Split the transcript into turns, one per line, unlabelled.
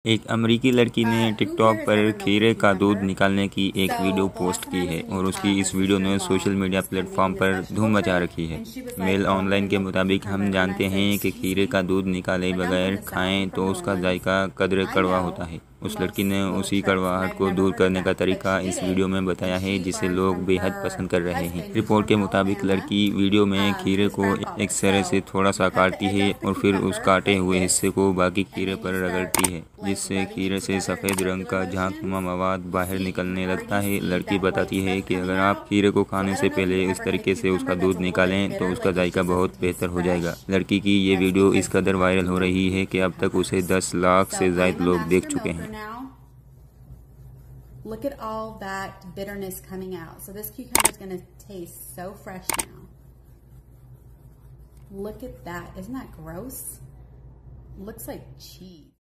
एक अमेरिकी लड़की ने टिकटॉक पर खीरे का दूध निकालने की एक वीडियो पोस्ट की है और उसकी इस वीडियो ने सोशल मीडिया प्लेटफॉर्म पर धूम मचा रखी है। मेल ऑनलाइन के मुताबिक हम जानते हैं कि खीरे का दूध निकाले बगैर खाएं तो उसका जायका कदरे कड़वा होता है। उस लड़की ने उसी कड़वाहट को दूर करने का तरीका इस वीडियो में बताया है, जिसे लोग बेहद पसंद कर रहे हैं। रिपोर्ट के मुताबिक लड़की वीडियो में खीरे को एक सिरे से थोड़ा सा काटती है और फिर उस काटे हुए हिस्से को बाकी खीरे पर रगड़ती है, जिससे खीरे से सफ़ेद रंग का झागनुमा मवाद बाहर निकलने लगता है। लड़की बताती है कि अगर आप खीरे को खाने से पहले इस तरीके से उसका दूध निकालें तो उसका जायका बहुत बेहतर हो जाएगा। लड़की की ये वीडियो इस कदर वायरल हो रही है कि अब तक उसे 10 लाख से ज़ायद लोग देख चुके हैं।
Look at all that bitterness coming out. So this cucumber is going to taste so fresh now. Look at that. Isn't that gross? Looks like cheese.